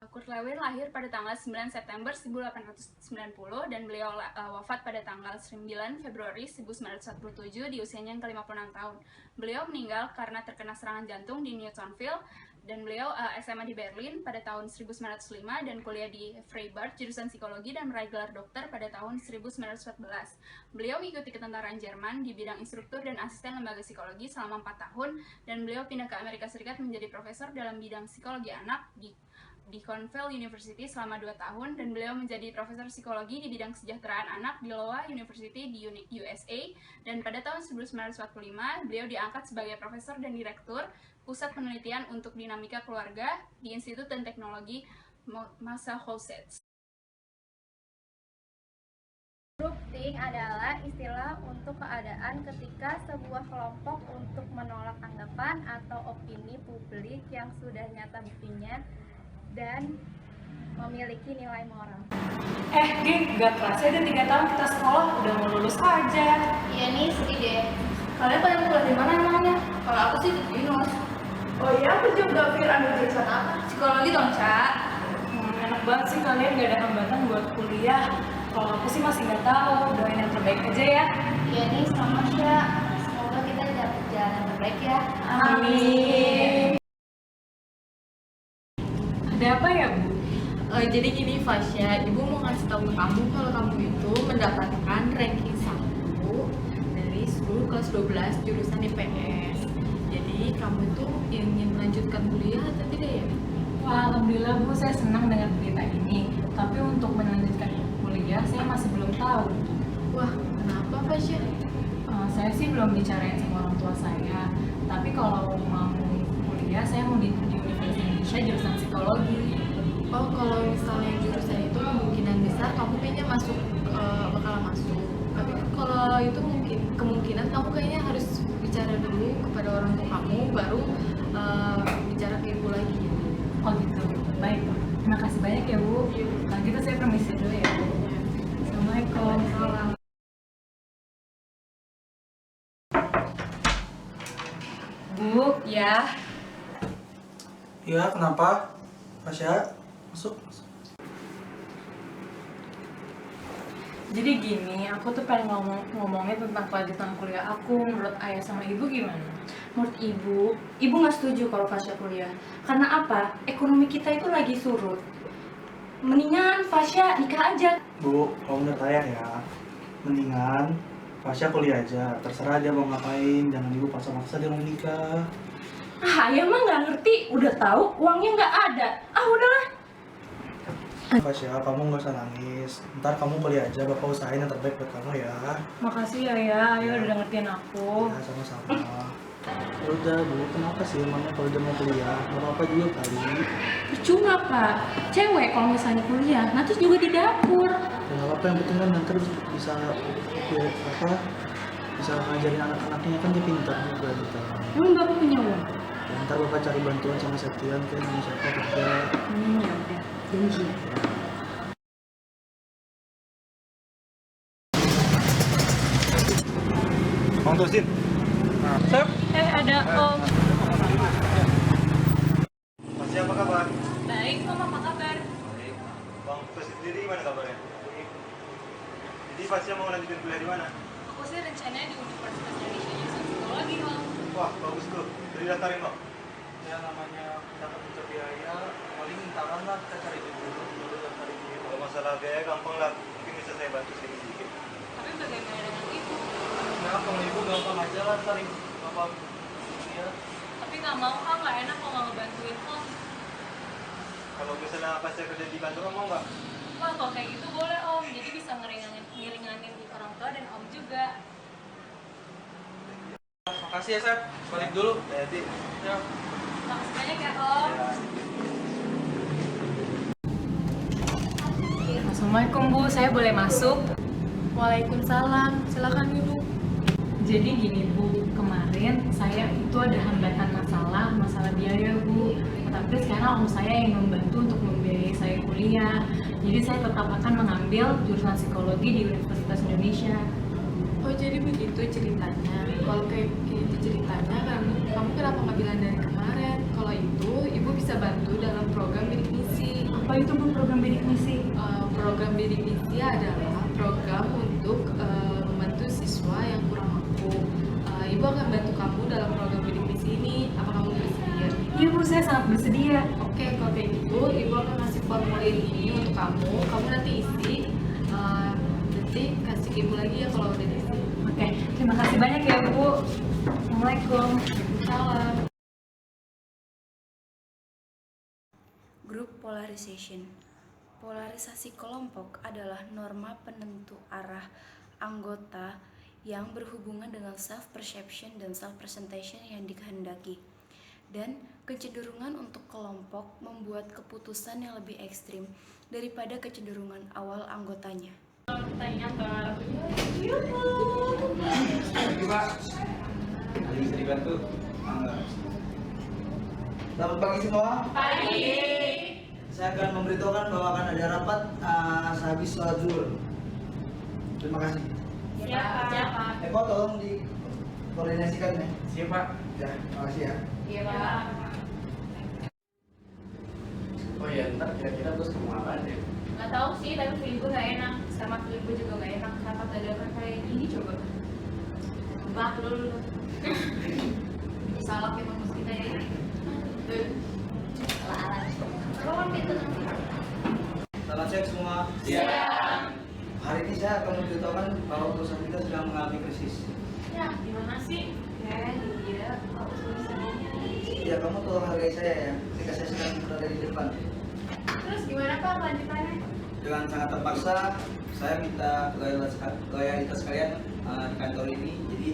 Kurt Lewin lahir pada tanggal 9 September 1890 dan beliau wafat pada tanggal 9 Februari 1947 di usianya yang ke-56 tahun. Beliau meninggal karena terkena serangan jantung di Newtonville, dan beliau SMA di Berlin pada tahun 1905 dan kuliah di Freiburg jurusan psikologi dan meraih gelar dokter pada tahun 1914. Beliau mengikuti ketentaraan Jerman di bidang instruktur dan asisten lembaga psikologi selama 4 tahun, dan beliau pindah ke Amerika Serikat menjadi profesor dalam bidang psikologi anak di Cornell University selama 2 tahun, dan beliau menjadi profesor psikologi di bidang kesejahteraan anak di Iowa University di USA, dan pada tahun 1945 beliau diangkat sebagai profesor dan direktur Pusat Penelitian untuk Dinamika Keluarga di Institut dan Teknologi Massachusetts. Groupthink adalah istilah untuk keadaan ketika sebuah kelompok untuk menolak anggapan atau opini publik yang sudah nyata buktinya dan memiliki nilai moral. Geng, gak kerasa udah 3 tahun kita sekolah, udah mau lulus aja. Iya nih, sedih deh. Kalian pada kuliah di mana emangnya? Kalau aku sih di Binus. Oh iya, aku juga, Fir, ambil jurusan apa? Psikologi dong, Cak. Enak banget sih kalian gak ada hambatan buat kuliah. Kalau aku sih masih gak tahu, doain yang terbaik aja ya. Iya nih, sama Cak. Semoga kita dapat jalan yang terbaik ya. Amin. Ada apa ya, Bu? Jadi gini Fasya, Ibu mau ngasih tahu ke kamu kalau kamu itu mendapatkan ranking 1 dari 10 kelas 12 jurusan IPS. Jadi kamu itu ingin melanjutkan kuliah atau tidak ya? Wah, alhamdulillah Bu, saya senang dengan berita ini. Tapi untuk melanjutkan kuliah, saya masih belum tahu. Wah, kenapa Fasya? Saya sih belum bicarain sama orang tua saya. Tapi kalau mau kuliah, saya mau di Universitas Indonesia jurusan psikologi. Oh, kalau misalnya jurusan itu kemungkinan besar kamu kayaknya bakalan masuk. Tapi kalau itu kemungkinan kamu kayaknya harus bicara dulu kepada orang tua kamu, baru bicara ke ibu lagi. Oh gitu, baik. Terima kasih banyak ya Bu. Kalau gitu saya permisi dulu ya Bu. Assalamualaikum. Bu, ya. Iya, kenapa? Fasya, masuk. Jadi gini, aku tuh pengen ngomongin tentang kelanjutan kuliah aku. Menurut ayah sama ibu gimana? Menurut ibu nggak setuju kalau Fasya kuliah. Karena apa? Ekonomi kita itu lagi surut. Mendingan Fasya nikah aja. Bu, kalau menurut ayah ya, mendingan Fasya kuliah aja. Terserah dia mau ngapain, jangan ibu paksa-paksa dia mau nikah. Ayah mah nggak ngerti. Udah tahu uangnya nggak ada. Udahlah. Fasya, kamu nggak usah nangis. Ntar kamu kuliah aja, bapak usahain yang terbaik buat kamu ya. Makasih ya ayah udah ngertiin aku. Ya, sama-sama. Udah Bu, kenapa sih emangnya kalau dia mau kuliah? Gak apa-apa juga kali. Percuma Pak. Cewek kalau misalnya kuliah, nanti juga di dapur. Ya gak apa-apa, yang penting kan nanti bisa bisa ngajarin anak-anaknya, kan dia pintar juga gitu. Emang bapak punya uang? Ya, ntar bapak cari bantuan sama Septian, kayak sama siapa kerja. Ya udah. Janji. Bang terusin. Nah, Sep. Ada Om. Masih apa kabar? Baik, Om, apa kabar? Baik. Bang Tusin sendiri gimana kabarnya? Jadi Fasya mau lanjutin kuliah di mana? Aku sih rencananya di Universitas Indonesia jurusan psikologi, Om. Wah, bagus tuh. Jadi daftarin Bang. Ya namanya dapat unsur biaya, paling tangan lah kita cari dulu daftarin dulu. Kalau masalah biaya gampang lah, mungkin bisa saya bantu sedikit. Tapi bagaimana dengan Ibu? Ya, kalau ibu gampang aja lah, tarik bapak ya. Tapi nggak mau, Kak, nggak enak kalau nggak ngebantuin Om. Kalau misalnya Fasya kerja di kantor, mau nggak? Wah, kalau kayak gitu boleh Om, jadi bisa ngeringanin orang tua dan Om juga. Makasih ya, Sep. Balik dulu. Hati-hati. Ya. Makasih banyak ya Om. Assalamualaikum Bu, saya boleh masuk? Waalaikumsalam, silakan Ibu. Jadi gini Bu, kemarin saya itu ada hambatan masalah biaya Bu. Tapi sekarang Om saya yang membantu untuk membiayai saya kuliah. Jadi saya tetap akan mengambil jurusan psikologi di Universitas Indonesia. Oh jadi begitu ceritanya. Kalau kayak gitu ceritanya kan, kamu kenapa nggak bilang dari kemarin? Kalau itu Ibu bisa bantu dalam program bidik misi. itu Bu program bidik misi? Program bidik misi adalah program untuk membantu siswa yang kurang mampu. Ibu akan bantu kamu dalam program bidik misi ini. Apa kamu bersedia? Iya Bu, saya sangat bersedia. Oke, kalau kayak gitu, ibu akan kasih formulir ini untuk kamu. Kamu nanti isi, nanti kasih ke ibu lagi ya kalau udah diisi. Oke, terima kasih banyak ya Bu. Assalamualaikum. Salam. Group polarization. Polarisasi kelompok adalah norma penentu arah anggota yang berhubungan dengan self-perception dan self-presentation yang dikehendaki, dan kecenderungan untuk kelompok membuat keputusan yang lebih ekstrim daripada kecenderungan awal anggotanya. Ada bisa dibantu? Selamat pagi semua. Pagi. Saya akan memberitahukan bahwa akan ada rapat sehabis sholat zuhur. Terima kasih. Siapa? Eko tolong dikoordinasikan ya. Siap Pak. Ya, terima kasih ya. Iya Pak. Oh iya, ntar kira-kira bos ngomong apa deh? Nggak tahu sih, tapi feeling gue nggak enak. Sama feeling gue juga nggak enak. Kenapa dadakan kayak gini coba? Bah lu. Salah kita mus kita ya. Selamat siang semua. Siang. Hari ini saya akan memberitahukan bahwa perusahaan kita sedang mengalami krisis. Ya, gimana sih? Ya, iya. Kalau tulisannya. Ya, kamu tolong hargai saya ya, ketika saya sedang berada di depan. Terus gimana Pak lanjutannya? Dengan sangat terpaksa, saya minta loyalitas kalian di kantor ini. Jadi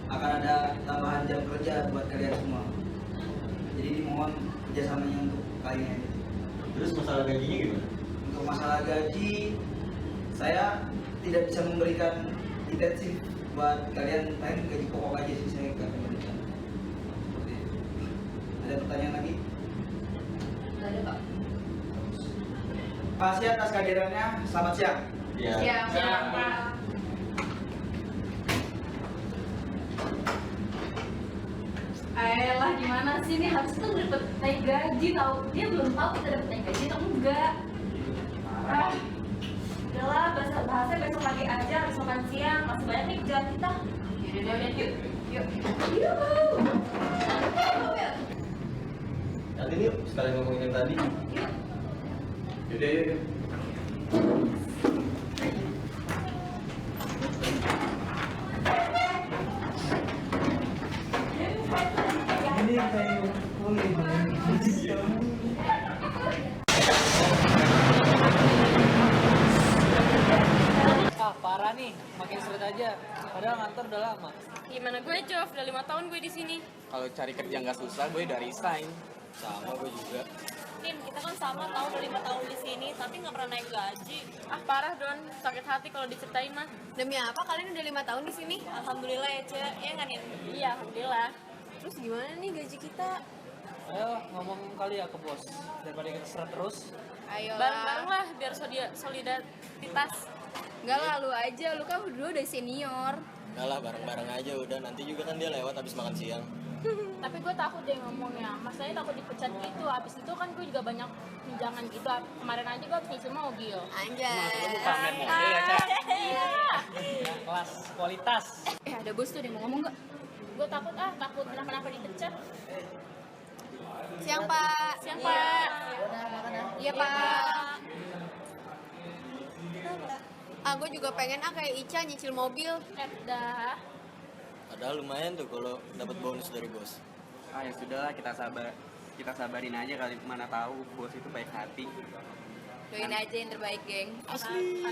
akan ada tambahan jam kerja buat kalian semua. Jadi dimohon kerjasamanya untuk kalian. Terus masalah gajinya gimana? Untuk masalah gaji, saya tidak bisa memberikan intensif buat kalian. Paling gaji pokok aja sih saya akan memberikan. Seperti itu. Ada pertanyaan lagi? Nggak ada Pak. Terima kasih atas kehadirannya. Selamat siang. Iya. Siap Pak. Ayolah gimana sih, ini harus tuh dapet naik gaji tau. Dia belum tahu kita dapet naik gaji atau enggak. Ah, udahlah bahasa besok lagi aja, habis makan siang. Masih banyak nih kerjaan kita. Yaudah, yuk. Yuk. Nanti yuk, sekalian ngomongin yang tadi. Yuk. Yaudah, yuk. Ini kayak boleh. Parah nih, makin seret aja. Padahal ngantor udah lama. Gimana gue, Jov? Udah 5 tahun gue di sini. Kalau cari kerja nggak susah, gue udah resign. Sama gue juga. Tim, kita kan sama tahu udah 5 tahun di sini, tapi nggak pernah naik gaji. Ah, parah, Don. Sakit hati kalau diceritain mah. Demi apa kalian udah 5 tahun di sini? Alhamdulillah ya, Ce. Ya nggak nih? Iya, alhamdulillah. Terus gimana nih gaji kita? Ayo ngomong kali ya ke bos. Daripada kita seret terus. Ayolah. Bareng-bareng lah, biar solidaritas. Enggak lah, lu aja, lu kan dulu udah senior. Enggak lah, bareng-bareng aja udah. Nanti juga kan dia lewat habis makan siang. Tapi gue takut deh ngomongnya. Masanya takut dipecat gitu. Habis itu kan gue juga banyak pinjangan gitu. Kemarin aja gue habis nyicil mobil. Anjay. Pamer mobil ya, Cak? Iya. Kelas kualitas. Ada bos tuh, dia mau ngomong nggak? Gue takut kenapa-napa dipecat. Siang, Pak. Siang, Pak. Iya, Pak. Gue juga pengen kayak Ica nyicil mobil. Dah. Padahal lumayan tuh kalau dapat bonus dari bos. Ah ya sudahlah, kita sabarin aja kali, mana tahu bos itu baik hati. Doain aja yang terbaik, geng. Amin.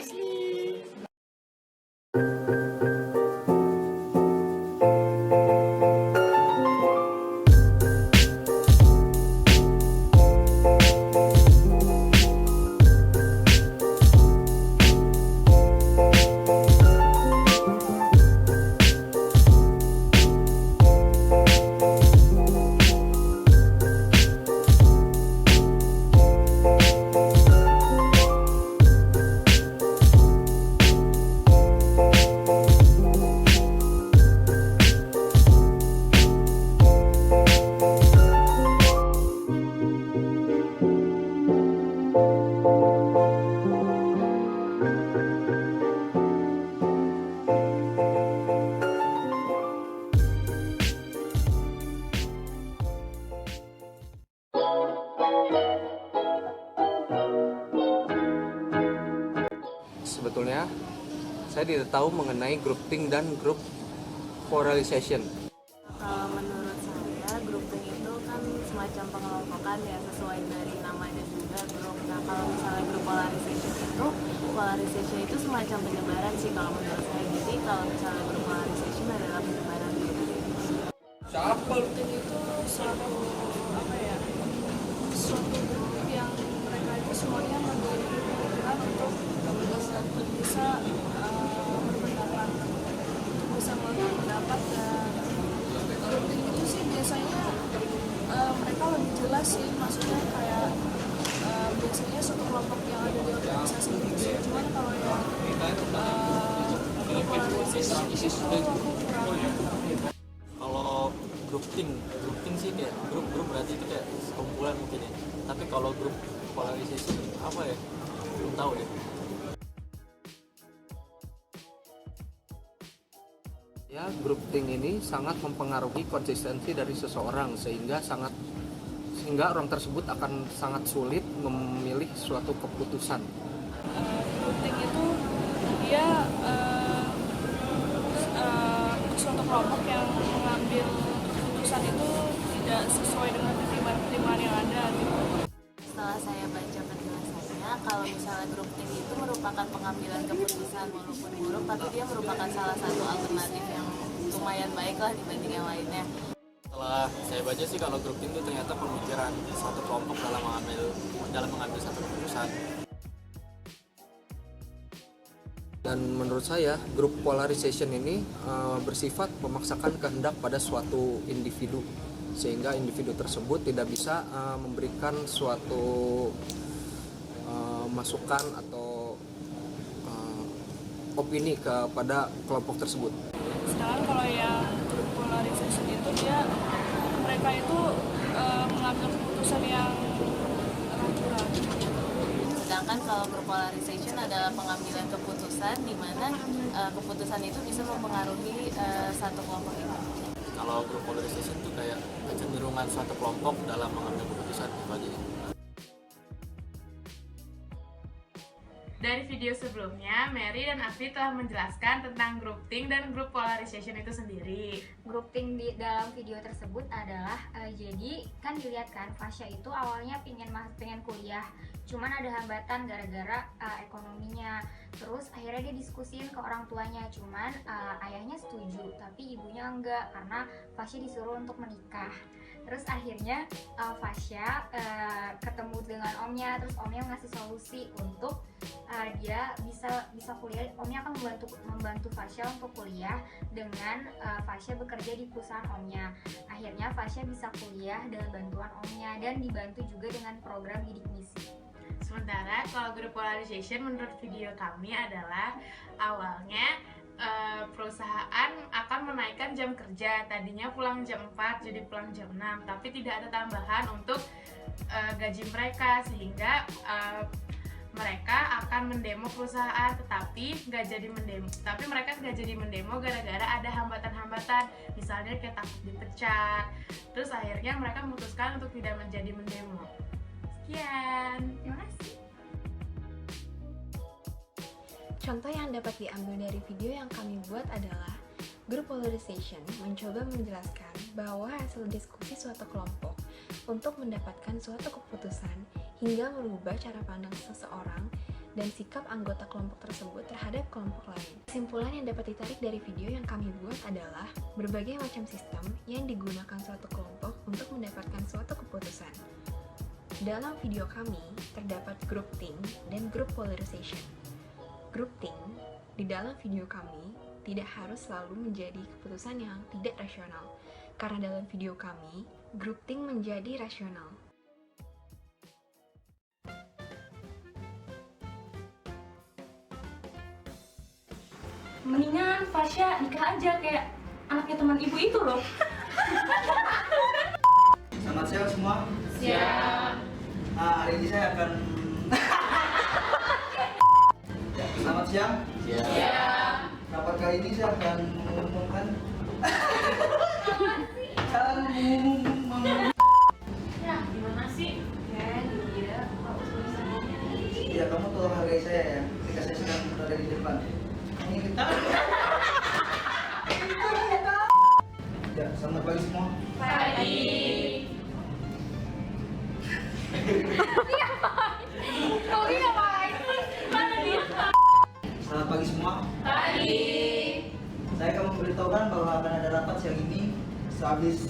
Asli. saya tidak tahu mengenai grouping dan group polarization. Menurut saya, grouping itu kan semacam pengelompokan ya, sesuai dari namanya juga grup. Nah, kalau misalnya group polarization itu semacam penyebaran sih kalau menurut saya. Jadi kalau misalnya group polarization adalah penyebaran gitu. Grouping itu suatu grup yang mereka itu semuanya memiliki pemikiran untuk bisa berpendapat, bisa melakukan pendapat. Dan grouping itu sih biasanya mereka lebih jelas sih, maksudnya kayak biasanya suatu kelompok yang ada di organisasi itu. Cuman kalau yang polarisasi itu aku kurang. Kalau grouping sih kayak grup berarti itu kayak sekumpulan mungkin ya. Tapi kalau grup polarisasi apa ya? Belum tahu deh. Ya, grouping ini sangat mempengaruhi konsistensi dari seseorang sehingga orang tersebut akan sangat sulit memilih suatu keputusan. Grouping itu dia suatu kelompok yang mengambil keputusan itu tidak sesuai dengan pertimbangan yang ada gitu. Setelah saya baca penjelasannya, kalau misalnya grouping itu merupakan pengambilan keputusan walaupun buruk, tapi dia merupakan salah satu alternatif yang lumayan baik lah dibanding yang lainnya. Setelah saya baca sih kalau grouping itu ternyata pemikiran satu kelompok dalam mengambil satu keputusan. Dan menurut saya, group polarization ini bersifat memaksakan kehendak pada suatu individu, sehingga individu tersebut tidak bisa memberikan suatu masukan atau opini kepada kelompok tersebut. Sekarang kalau yang group polarization itu mereka itu mengambil keputusan yang ragu-ragu. Sedangkan kalau group polarization adalah pengambilan keputusan di mana keputusan itu bisa mempengaruhi satu kelompok itu. Kalau group polarization itu kayak kecenderungan suatu kelompok dalam mengambil keputusan gitu aja. Dari video sebelumnya, Mary dan Afri telah menjelaskan tentang grouping dan group polarization itu sendiri. Grouping di dalam video tersebut adalah jadi kan dilihat kan Fasya itu awalnya pengen kuliah, cuman ada hambatan gara-gara ekonominya. Terus akhirnya dia diskusiin ke orang tuanya, cuman ayahnya setuju tapi ibunya enggak karena Fasya disuruh untuk menikah. Terus akhirnya Fasya ketemu dengan omnya, terus omnya ngasih solusi untuk dia bisa kuliah. Omnya akan membantu Fasya untuk kuliah dengan Fasya bekerja di perusahaan omnya. Akhirnya Fasya bisa kuliah dengan bantuan omnya dan dibantu juga dengan program bidik misi. Sementara kalau group polarization menurut video kami adalah awalnya perusahaan akan menaikkan jam kerja, tadinya pulang jam 4 jadi pulang jam 6, tapi tidak ada tambahan untuk gaji mereka, sehingga mereka akan mendemo perusahaan, tapi mereka nggak jadi mendemo gara-gara ada hambatan-hambatan, misalnya kayak takut dipecat. Terus akhirnya mereka memutuskan untuk tidak menjadi mendemo. Sekian, terima kasih. Contoh yang dapat diambil dari video yang kami buat adalah group polarization mencoba menjelaskan bahwa hasil diskusi suatu kelompok untuk mendapatkan suatu keputusan hingga merubah cara pandang seseorang dan sikap anggota kelompok tersebut terhadap kelompok lain. Kesimpulan yang dapat ditarik dari video yang kami buat adalah berbagai macam sistem yang digunakan suatu kelompok untuk mendapatkan suatu keputusan. Dalam video kami terdapat grouping dan group polarization. Grouping di dalam video kami tidak harus selalu menjadi keputusan yang tidak rasional, karena dalam video kami, grouping menjadi rasional. Mendingan Fasya nikah aja kayak anaknya teman ibu itu loh. Selamat siang semua. Siang. Hari ini saya akan Selamat siang. Siang. Rapat kali ini saya akan mengumumkan Ya, gimana sih? Ya, kamu tolong hargai saya ya ketika saya sedang berada di depan. Ini Selamat pagi semua. Pagi. Tobi ngapain? Mana dia? Selamat pagi semua. Pagi. Saya akan memberitahukan bahwa akan ada rapat siang ini sehabis